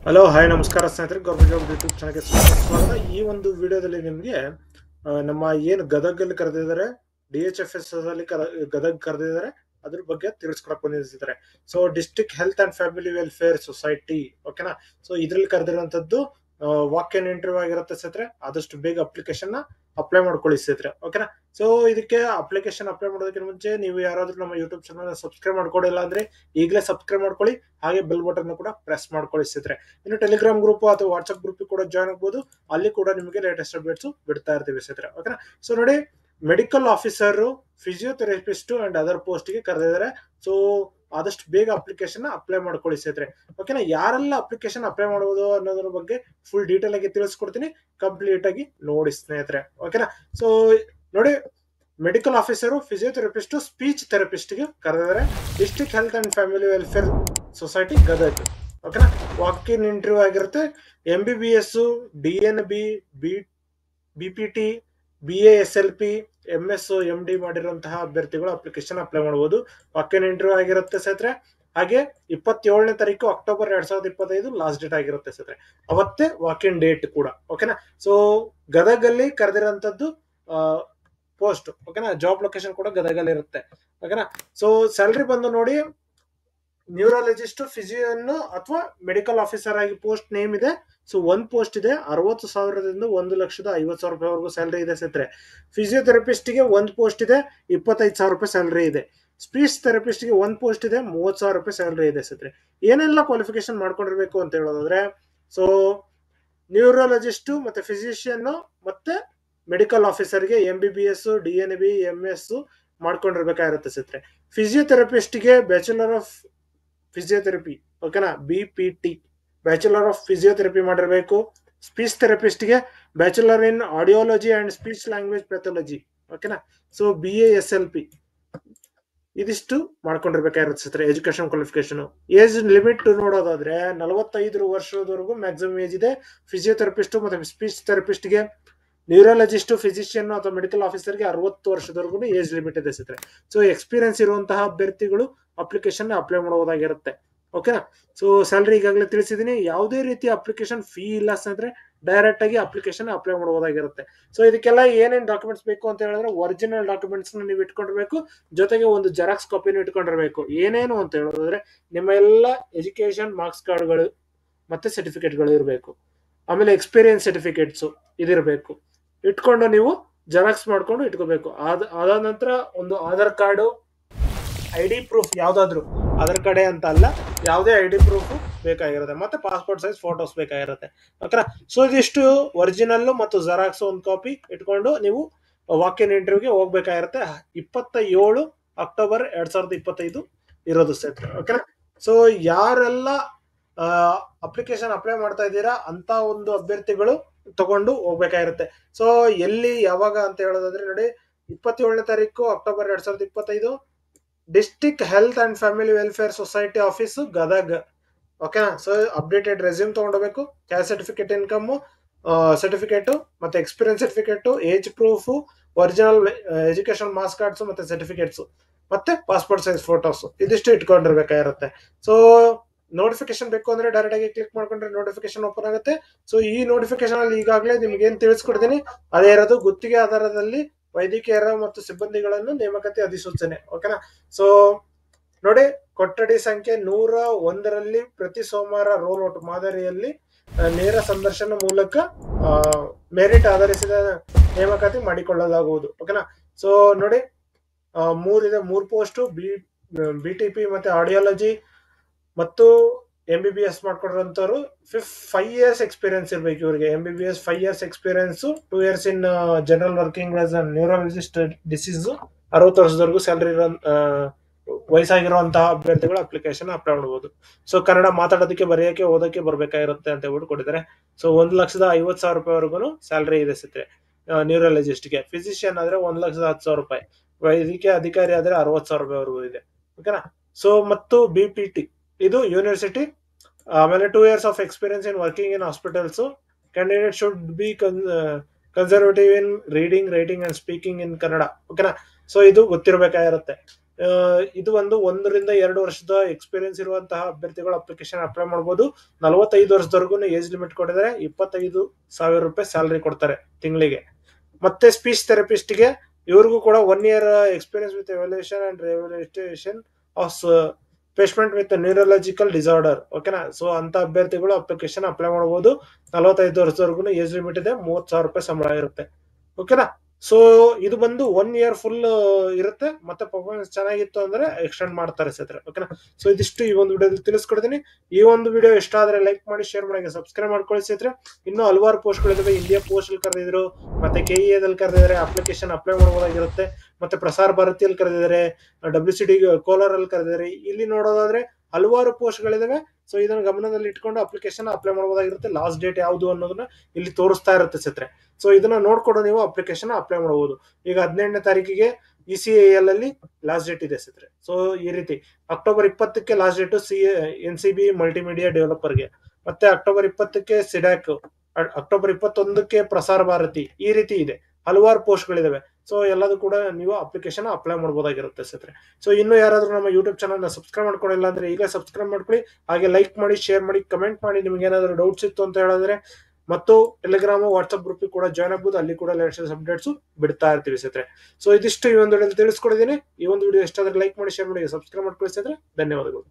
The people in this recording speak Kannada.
ಹಲೋ ಹಾಯ್ ನಮಸ್ಕಾರ ಸ್ನೇಹಿತರೆ, ಗೌರ್ಮೆಂಟ್ ಜಾಬ್ ಯೂಟ್ಯೂಬ್ ಚಾನಲ್ಗೆ ಸ್ವಾಗತ. ಈ ಒಂದು ವಿಡಿಯೋದಲ್ಲಿ ನಿಮಗೆ ನಮ್ಮ ಏನು ಗದಗಲ್ಲಿ ಕರೆದಿದ್ದಾರೆ, DHFS ಅಲ್ಲಿ ಗದಗ್ ಕರೆದಿದ್ದಾರೆ, ಅದ್ರ ಬಗ್ಗೆ ತಿಳಿಸ್ಕೊಡಕ್ ಬಂದಿದ್ದಾರೆ. So district health and family welfare society, ಓಕೆನಾ. ಸೊ ಇದ್ರಲ್ಲಿ ಕರೆದಿರುವಂತದ್ದು ವಾಕ್ ಇನ್ ಇಂಟರ್ವ್ಯೂ ಆಗಿರುತ್ತೆ ಸ್ನೇಹಿತರೆ. ಆದಷ್ಟು ಬೇಗ ಅಪ್ಲಿಕೇಶನ್ ಅಪ್ಲೈ ಮಾಡ್ಕೊಳ್ಳಿ ಸ್ನೇಹಿತರೆ, ಓಕೆನಾ. ಸೊ ಇದಕ್ಕೆ ಅಪ್ಲಿಕೇಶನ್ ಅಪ್ಲೈ ಮಾಡೋದಕ್ಕಿಂತ ಮುಂಚೆ ನೀವು ಯಾರಾದ್ರೂ ನಮ್ಮ ಯೂಟ್ಯೂಬ್ ಚಾನಲ್ ಸಬ್ಸ್ಕ್ರೈಬ್ ಮಾಡ್ಕೊಂಡಿಲ್ಲ ಅಂದ್ರೆ ಈಗಲೇ ಸಬ್ಸ್ಕ್ರೈಬ್ ಮಾಡ್ಕೊಳ್ಳಿ, ಹಾಗೆ ಬೆಲ್ ಬಟನ್ ಕೂಡ ಪ್ರೆಸ್ ಮಾಡ್ಕೊಳ್ಳಿ ಸ್ನೇಹಿತರೆ. ಇನ್ನು ಟೆಲಿಗ್ರಾಮ್ ಗ್ರೂಪ್ ಅಥವಾ ವಾಟ್ಸ್ಆಪ್ ಗ್ರೂಪ್ ಕೂಡ ಜಾಯ್ನ್ ಆಗ್ಬೋದು, ಅಲ್ಲಿ ಕೂಡ ನಿಮಗೆ ಲೇಟೆಸ್ಟ್ ಅಪ್ಡೇಟ್ಸ್ ಬಿಡ್ತಾ ಇರ್ತೀವಿ ಸ್ನೇಹಿತರೆ, ಓಕೆನಾ. ಸೊ ನೋಡಿ, medical officer, physiotherapist and other post ಗೆ ಕರೆದಿದ್ದಾರೆ. ಸೊ ಆದಷ್ಟು ಬೇಗ ಅಪ್ಲಿಕೇಶನ್ ಅಪ್ಲೈ ಮಾಡ್ಕೊಳ್ಳಿ ಸ್ನೇಹಿತರೆ, ಓಕೆನಾ. ಯಾರೆಲ್ಲ ಅಪ್ಲಿಕೇಶನ್ ಅಪ್ಲೈ ಮಾಡಬಹುದು ಅನ್ನೋದ್ರ ಬಗ್ಗೆ ಫುಲ್ ಡೀಟೇಲ್ ಆಗಿ ತಿಳಿಸ್ಕೊಡ್ತೀನಿ, ಕಂಪ್ಲೀಟ್ ಆಗಿ ನೋಡಿ ಸ್ನೇಹಿತರೆ, ಓಕೆನಾ. ಸೊ ನೋಡಿ, medical officer, physiotherapist, speech therapist ಗೆ ಕರೆದಿದ್ದಾರೆ. District health and family welfare society Gadag, ಓಕೆನಾ. ವಾಕ್ ಇನ್ ಇಂಟರ್ವ್ಯೂ ಆಗಿರುತ್ತೆ. MBBS, DNB, BPT, BASLP, MS, MD ಮಾಡಿರುವಂತಹ ಅಭ್ಯರ್ಥಿಗಳು ಅಪ್ಲಿಕೇಶನ್ ಅಪ್ಲೈ ಮಾಡಬಹುದು. ವಾಕ್ ಇನ್ ಇಂಟರ್ವ್ಯೂ ಆಗಿರುತ್ತೆ ಸ್ನೇಹಿತರೆ. ಹಾಗೆ 27ನೇ ತಾರೀಕು ಅಕ್ಟೋಬರ್ 2025 ಲಾಸ್ಟ್ ಡೇಟ್ ಆಗಿರುತ್ತೆ ಸ್ನೇಹಿತರೆ. ಅವತ್ತೇ ವಾಕ್ ಇನ್ ಡೇಟ್ ಕೂಡ, ಓಕೆನಾ. ಸೊ ಗದಗಲ್ಲಿ ಕರೆದಿರೋಂಥದ್ದು ಪೋಸ್ಟ್, ಓಕೆನಾ. ಜಾಬ್ ಲೊಕೇಶನ್ ಕೂಡ ಗದಗಲ್ಲಿ ಇರುತ್ತೆ, ಓಕೆನಾ. ಸೊ ಸ್ಯಾಲ್ರಿ ಬಂದು ನೋಡಿ, ನ್ಯೂರಾಲಜಿಸ್ಟ್, ಫಿಸಿಯನ್ ಅಥವಾ ಮೆಡಿಕಲ್ ಆಫೀಸರ್ ಆಗಿ ಪೋಸ್ಟ್ ನೇಮ್ ಇದೆ. ಸೊ ಒಂದ್ ಪೋಸ್ಟ್ ಇದೆ, 60,000ದಿಂದ 1,50,000 ರೂಪಾಯಿವರೆಗೂ ಸ್ಯಾಲರಿ ಇದೆ ಸ್ನೇಹಿತರೆ. ಫಿಸಿಯೋಥೆರಪಿಸ್ಟ್ ಗೆ ಒಂದ್ ಪೋಸ್ಟ್ ಇದೆ, 25,000 ರೂಪಾಯಿ ಸ್ಯಾಲರಿ ಇದೆ. ಸ್ಪೀಚ್ ಥೆರಪಿಸ್ಟ್ ಗೆ ಒಂದ್ ಪೋಸ್ಟ್ ಇದೆ, 30,000 ರೂಪಾಯಿ ಸ್ಯಾಲರಿ ಇದೆ ಸ್ನೇಹಿತರೆ. ಏನೆಲ್ಲ ಕ್ವಾಲಿಫಿಕೇಶನ್ ಮಾಡ್ಕೊಂಡಿರ್ಬೇಕು ಅಂತ ಹೇಳೋದಾದ್ರೆ, ಸೊ ನ್ಯೂರಾಲಜಿಸ್ಟ್ ಮತ್ತೆ ಫಿಸಿಷಿಯನ್ ಮತ್ತೆ ಮೆಡಿಕಲ್ ಆಫೀಸರ್ಗೆ MBBS, DNB, MS ಮಾಡ್ಕೊಂಡಿರ್ಬೇಕಾಗಿರುತ್ತೆ ಸ್ನೇಹಿತರೆ. ಫಿಸಿಯೋಥೆರಪಿಸ್ಟ್ ಗೆ ಬ್ಯಾಚುಲರ್ ಆಫ್ ಫಿಸಿಯೋಥೆರಪಿ, ಓಕೆನಾ, BPT, ಬ್ಯಾಚುಲರ್ ಆಫ್ ಫಿಸಿಯೋಥೆರಪಿ ಮಾಡಿರಬೇಕು. ಸ್ಪೀಚ್ ಥೆರಪಿಸ್ಟ್ ಗೆ bachelor in audiology and speech language pathology, ಓಕೆನಾ. ಸೊ BASLP ಇದಿಷ್ಟು ಮಾಡ್ಕೊಂಡಿರ್ಬೇಕಾಗಿರುತ್ತೆ ಸ್ನೇಹಿತರೆ. Education qualification. ಏಜ್ ಲಿಮಿಟ್ ನೋಡೋದಾದ್ರೆ 45 ವರ್ಷದವರೆಗೂ ಮ್ಯಾಕ್ಸಿಮಮ್ ಏಜ್ ಇದೆ ಫಿಸಿಯೋಥೆರಪಿಸ್ಟ್ ಮತ್ತೆ ಸ್ಪೀಚ್ ಥೆರಪಿಸ್ಟ್ ಗೆ. ನ್ಯೂರಾಲಜಿಸ್ಟ್, ಫಿಸಿಷಿಯನ್ ಅಥವಾ ಮೆಡಿಕಲ್ ಆಫೀಸರ್ಗೆ 60 ವರ್ಷದವರೆಗೂ ಏಜ್ ಲಿಮಿಟ್ ಇದೆ ಸ್ನೇಹಿತರೆ. ಸೊ ಎಕ್ಸ್ಪೀರಿಯನ್ಸ್ ಇರುವಂತಹ ಅಭ್ಯರ್ಥಿಗಳು ಅಪ್ಲಿಕೇಶನ್ ಅಪ್ಲೈ ಮಾಡಬಹುದಾಗಿರುತ್ತೆ, ಓಕೆನಾ. ಸೊ ಸ್ಯಾಲರಿ ಈಗಾಗಲೇ ತಿಳಿಸಿದೀನಿ. ಯಾವುದೇ ರೀತಿಯ ಅಪ್ಲಿಕೇಶನ್ ಫೀ ಇಲ್ಲ ಸ್ನೇಹಿತರೆ, ಡೈರೆಕ್ಟ್ ಆಗಿ ಅಪ್ಲಿಕೇಶನ್ ಅಪ್ಲೈ ಮಾಡಬಹುದಾಗಿರುತ್ತೆ. ಸೊ ಇದಕ್ಕೆಲ್ಲ ಏನೇನ್ ಡಾಕ್ಯುಮೆಂಟ್ಸ್ ಬೇಕು ಅಂತ ಹೇಳಿದ್ರೆ, ಒರಿಜಿನಲ್ ಡಾಕ್ಯುಮೆಂಟ್ಸ್ ನೀವು ಇಟ್ಕೊಂಡಿರ್ಬೇಕು, ಜೊತೆಗೆ ಒಂದು ಜೆರಾಕ್ಸ್ ಕಾಪಿನೂ ಇಟ್ಕೊಂಡಿರ್ಬೇಕು. ಏನೇನು ಅಂತ ಹೇಳಿದ್ರೆ, ನಿಮ್ಮ ಎಲ್ಲ ಎಜುಕೇಶನ್ ಮಾರ್ಕ್ಸ್ ಕಾರ್ಡ್ಗಳು ಮತ್ತೆ ಸರ್ಟಿಫಿಕೇಟ್ಗಳು ಇರಬೇಕು. ಆಮೇಲೆ ಎಕ್ಸ್ಪೀರಿಯನ್ಸ್ ಸರ್ಟಿಫಿಕೇಟ್ಸ್ ಇದಿರಬೇಕು. ಇಟ್ಕೊಂಡು ನೀವು ಜೆರಾಕ್ಸ್ ಮಾಡ್ಕೊಂಡು ಇಟ್ಕೋಬೇಕು. ಅದಾದ ನಂತರ ಒಂದು ಆಧಾರ್ ಕಾರ್ಡು, ID ಪ್ರೂಫ್, ಯಾವ್ದಾದ್ರು ಆಧಾರ್ ಕಾರ್ಡ್ ಅಂತ ಅಲ್ಲ, ಯಾವುದೇ ID ಪ್ರೂಫ್ ಬೇಕಾಗಿರುತ್ತೆ. ಮತ್ತೆ ಪಾಸ್ಪೋರ್ಟ್ ಸೈಜ್ ಫೋಟೋಸ್ ಬೇಕಾಗಿರುತ್ತೆ, ಓಕೆನಾ. ಸೊ ಇದಿಷ್ಟು ಒರಿಜಿನಲ್ ಮತ್ತು ಜೆರಾಕ್ಸ್ ಒಂದು ಕಾಪಿ ಇಟ್ಕೊಂಡು ನೀವು ವಾಕ್ ಇನ್ ಇಂಟರ್ವ್ಯೂಗೆ ಹೋಗ್ಬೇಕಾಗಿರುತ್ತೆ. 27 ಅಕ್ಟೋಬರ್ 2025 ಇರೋದು ಸ್ನೇಹಿತರೆ, ಓಕೆನಾ. ಸೊ ಯಾರೆಲ್ಲ ಅಪ್ಲಿಕೇಶನ್ ಅಪ್ಲೈ ಮಾಡ್ತಾ ಇದ್ದೀರಾ ಅಂತ ಒಂದು ಅಭ್ಯರ್ಥಿಗಳು ತಗೊಂಡು ಹೋಗ್ಬೇಕಾಗಿರುತ್ತೆ. ಸೊ ಎಲ್ಲಿ ಯಾವಾಗ ಅಂತ ಹೇಳೋದಾದ್ರೆ ನೋಡಿ, 27ನೇ ತಾರೀಕು October 2025 district health and family welfare society office Gadag, ಓಕೆನಾ. ಸೊ ಅಪ್ಡೇಟೆಡ್ ರೆಸ್ಯೂಮ್ ತಗೊಂಡೋಗ್ಬೇಕು, ಕ್ಯಾಸ್ಟ್ ಸರ್ಟಿಫಿಕೇಟ್, ಇನ್ಕಮ್ ಸರ್ಟಿಫಿಕೇಟ್ ಮತ್ತೆ experience certificate, age proof, original education marks cards ಮತ್ತೆ ಸರ್ಟಿಫಿಕೇಟ್ಸ್, ಮತ್ತೆ ಪಾಸ್ಪೋರ್ಟ್ ಸೈಜ್ ಫೋಟೋಸ್, ಇದಿಷ್ಟು ಇಟ್ಕೊಂಡಿರ್ಬೇಕಾಗಿರುತ್ತೆ. ಸೊ ನೋಟಿಫಿಕೇಶನ್ ಬೇಕು ಅಂದ್ರೆ ಡೈರೆಕ್ಟ್ ಆಗಿ ಕ್ಲಿಕ್ ಮಾಡ್ಕೊಂಡ್ರೆ ನೋಟಿಫಿಕೇಶನ್ ಓಪನ್ ಆಗುತ್ತೆ. ಸೊ ಈ ನೋಟಿಫಿಕೇಶನ್ ಅಲ್ಲಿ ಈಗಾಗಲೇ ನಿಮ್ಗೆ ಏನ್ ತಿಳಿಸ್ಕೊಡ್ತೀನಿ ಅದೇ ಇರೋದು. ಗುತ್ತಿಗೆ ಆಧಾರದಲ್ಲಿ ವೈದ್ಯಕೀಯರ ಮತ್ತು ಸಿಬ್ಬಂದಿಗಳನ್ನು ನೇಮಕಾತಿ ಅಧಿಸೂಚನೆ, ಓಕೆನಾ. ಸೊ ನೋಡಿ, ಕೊಠಡಿ ಸಂಖ್ಯೆ 101ರಲ್ಲಿ ಪ್ರತಿ ಸೋಮವಾರ ರೋಲ್ ಔಟ್ ಮಾದರಿಯಲ್ಲಿ ನೇರ ಸಂದರ್ಶನ ಮೂಲಕ ಮೆರಿಟ್ ಆಧರಿಸಿದ ನೇಮಕಾತಿ ಮಾಡಿಕೊಳ್ಳಲಾಗುವುದು, ಓಕೆನಾ. ಸೊ ನೋಡಿ, ಮೂರು ಪೋಸ್ಟ್, BTP ಮತ್ತೆ ಆಡಿಯಾಲಜಿ ಮತ್ತು MBBS ಮಾಡ್ಕೊಂಡಿರೋಂಥವ್ರು 5 years ಎಕ್ಸ್ಪೀರಿಯನ್ಸ್ ಇರ್ಬೇಕು ಇವ್ರಿಗೆ. MBBS 5 years experience, 2 years in general working as a neurologist disease, 60 ವರ್ಷದವರೆಗೂ ಸ್ಯಾಲರಿ ವಯಸ್ಸಾಗಿರುವಂತಹ ಅಭ್ಯರ್ಥಿಗಳು ಅಪ್ಲಿಕೇಶನ್ ಅಪ್ಲೈ ಮಾಡಬಹುದು. ಸೊ ಕನ್ನಡ ಮಾತಾಡೋದಕ್ಕೆ, ಬರೆಯೋಕೆ, ಓದೋಕೆ ಬರ್ಬೇಕಾಗಿರುತ್ತೆ ಅಂತ ಹೇಳ್ಬಿಟ್ಟು ಕೊಟ್ಟಿದ್ದಾರೆ. ಸೊ 1,50,000 ರೂಪಾಯಿವರೆಗೂ ಸ್ಯಾಲರಿ ಇದೆ ಸಿಗ್ತದೆ ನ್ಯೂರಾಲಜಿಸ್ಟ್ಗೆ. ಫಿಸಿಷಿಯನ್ ಆದ್ರೆ 1,10,000 ರೂಪಾಯಿ, ವೈದ್ಯಕೀಯ ಅಧಿಕಾರಿ ಆದ್ರೆ 60,000 ರೂಪಾಯಿವರೆಗೂ ಇದೆ, ಓಕೆನಾ. ಸೊ ಮತ್ತು BPT ಇದು ಯೂನಿವರ್ಸಿಟಿ. ಆಮೇಲೆ 2 years of experience in working in hospitals. Candidate should be conservative in reading, writing and speaking in Kannada, ಓಕೆನಾ. ಸೊ ಇದು ಗೊತ್ತಿರಬೇಕಾಗಿರುತ್ತೆ. ಇದು ಒಂದು 1 ರಿಂದ 2 ವರ್ಷದ ಎಕ್ಸ್ಪೀರಿಯನ್ಸ್ ಇರುವಂತಹ ಅಭ್ಯರ್ಥಿಗಳು ಅಪ್ಲಿಕೇಶನ್ ಅಪ್ಲೈ ಮಾಡಬಹುದು. 45 ವರ್ಷದವರೆಗೂ ಏಜ್ ಲಿಮಿಟ್ ಕೊಟ್ಟಿದ್ದಾರೆ. 25,000 ರೂಪಾಯಿ ಸ್ಯಾಲರಿ ಕೊಡ್ತಾರೆ ತಿಂಗಳಿಗೆ. ಮತ್ತೆ ಸ್ಪೀಚ್ ಥೆರಪಿಸ್ಟ್ ಗೆ ಇವ್ರಿಗೂ ಕೂಡ 1 year experience with evaluation and rehabilitation of patient with neurological disorder. ಓಕೆನಾ. ಸೊ ಅಂತ ಅಭ್ಯರ್ಥಿಗಳು ಅಪ್ಲಿಕೇಶನ್ ಅಪ್ಲೈ ಮಾಡಬಹುದು. 45 ವರ್ಷದವರೆಗೂ ಏಜ್ ಲಿಮಿಟ್ ಇದೆ. 30,000 ರೂಪಾಯಿ ಸಂಬಳ ಇರುತ್ತೆ. ಓಕೆನಾ. ಸೊ ಇದು ಬಂದು 1 year ಫುಲ್ ಇರುತ್ತೆ. ಮತ್ತೆ ಪರ್ಫಾರ್ಮೆನ್ಸ್ ಚೆನ್ನಾಗಿತ್ತು ಅಂದ್ರೆ ಎಕ್ಸ್ಟೆಂಡ್ ಮಾಡ್ತಾರೆ ಸ್ನೇಹಿತರೆ. ಓಕೆನಾ. ಸೊ ಇದಿಷ್ಟು ಈ ಒಂದು ವಿಡಿಯೋದಲ್ಲಿ ತಿಳಿಸ್ಕೊಡ್ತೀನಿ. ಈ ಒಂದು ವಿಡಿಯೋ ಇಷ್ಟ ಆದ್ರೆ ಲೈಕ್ ಮಾಡಿ, ಶೇರ್ ಮಾಡಿ, ಸಬ್ಸ್ಕ್ರೈಬ್ ಮಾಡ್ಕೊಳ್ಳಿ ಸ್ನೇಹಿತರೆ. ಇನ್ನೂ ಹಲವಾರು ಪೋಸ್ಟ್ ಗಳಿದಾವೆ. ಇಂಡಿಯಾ ಪೋಸ್ಟ್ ಕರೆದಿದ್ರು, ಮತ್ತೆ KEA ಕರೆದಿದ್ದಾರೆ. ಅಪ್ಲಿಕೇಶನ್ ಅಪ್ಲೈ ಮಾಡಬಹುದಾಗಿರುತ್ತೆ. ಮತ್ತೆ ಪ್ರಸಾರ ಭಾರತಿಯಲ್ಲಿ ಕರೆದಿದ್ದಾರೆ, WCD ಕೋಲಾರ್ ಅಲ್ಲಿ ಕರೆದಿದ್ದಾರೆ. ಇಲ್ಲಿ ನೋಡೋದಾದ್ರೆ ಹಲವಾರು ಪೋಸ್ಟ್ ಗಳಿದಾವೆ. ಸೊ ಇದನ್ನ ಗಮನದಲ್ಲಿ ಇಟ್ಕೊಂಡು ಅಪ್ಲಿಕೇಶನ್ ಅಪ್ಲೈ ಮಾಡಬಹುದಾಗಿರುತ್ತೆ. ಲಾಸ್ಟ್ ಡೇಟ್ ಯಾವುದು ಅನ್ನೋದನ್ನ ಇಲ್ಲಿ ತೋರಿಸ್ತಾ ಇರುತ್ತೆ ಸ್ನೇಹಿತರೆ. ಸೊ ಇದನ್ನ ನೋಡ್ಕೊಂಡು ನೀವು ಅಪ್ಲಿಕೇಶನ್ ಅಪ್ಲೈ ಮಾಡಬಹುದು. ಈಗ 18ನೇ ತಾರೀಕಿಗೆ ECIL ಅಲ್ಲಿ ಲಾಸ್ಟ್ ಡೇಟ್ ಇದೆ ಸ್ನೇಹಿತರೆ. ಸೊ ಈ ರೀತಿ ಅಕ್ಟೋಬರ್ 20ಕ್ಕೆ ಲಾಸ್ಟ್ ಡೇಟ್ NCB ಮಲ್ಟಿಮೀಡಿಯಾ ಡೆವಲಪರ್ಗೆ, ಮತ್ತೆ ಅಕ್ಟೋಬರ್ 20ಕ್ಕೆ ಸಿಡಾಕ್, ಅಕ್ಟೋಬರ್ 21ಕ್ಕೆ ಪ್ರಸಾರ ಭಾರತಿ. ಈ ರೀತಿ ಇದೆ, ಹಲವಾರು ಪೋಸ್ಟ್ ಗಳಿದಾವೆ. ಸೊ ಎಲ್ಲದೂ ಕೂಡ ನೀವು ಅಪ್ಲಿಕೇಶನ್ ಅಪ್ಲೈ ಮಾಡಬಹುದಾಗಿರುತ್ತೆ ಸ್ನೇಹಿತರೆ. ಸೊ ಇನ್ನು ಯಾರಾದ್ರೂ ನಮ್ಮ ಯೂಟ್ಯೂಬ್ ಚಾನಲ್ ನ ಸಬ್ಸ್ಕ್ರೈಬ್ ಮಾಡ್ಕೊಂಡಿಲ್ಲ ಅಂದ್ರೆ ಈಗ ಸಬ್ಸ್ಕ್ರೈಬ್ ಮಾಡ್ಕೊಳ್ಳಿ. ಹಾಗೆ ಲೈಕ್ ಮಾಡಿ, ಶೇರ್ ಮಾಡಿ, ಕಮೆಂಟ್ ಮಾಡಿ ನಿಮ್ಗೆ ಏನಾದ್ರು ಡೌಟ್ಸ್ ಇತ್ತು ಅಂತ ಹೇಳಿದ್ರೆ. ಮತ್ತು ಟೆಲಿಗ್ರಾಮ್, ವಾಟ್ಸ್ಆಪ್ ಗ್ರೂಪ್ ಕೂಡ ಜಾಯ್ನ್ ಆಗಬಹುದು. ಅಲ್ಲಿ ಕೂಡ ಲೇಟೆಸ್ಟ್ ಅಪ್ಡೇಟ್ಸ್ ಬಿಡ್ತಾ ಇರ್ತೀವಿ ಸ್ನೇಹಿತರೆ. ಸೊ ಇದಿಷ್ಟು ಈ ಒಂದು ವಿಡಿಯೋದಲ್ಲಿ ತಿಳಿಸ್ಕೊಡಿದ್ದೀನಿ. ಈ ಒಂದು ವಿಡಿಯೋ ಇಷ್ಟ ಆದ್ರೆ ಲೈಕ್ ಮಾಡಿ, ಶೇರ್ ಮಾಡಿ, ಸಬ್ಸ್ಕ್ರೈಬ್ ಮಾಡ್ಕೊಳ್ಳಿ ಸ್ನೇಹಿತರೆ. ಧನ್ಯವಾದಗಳು.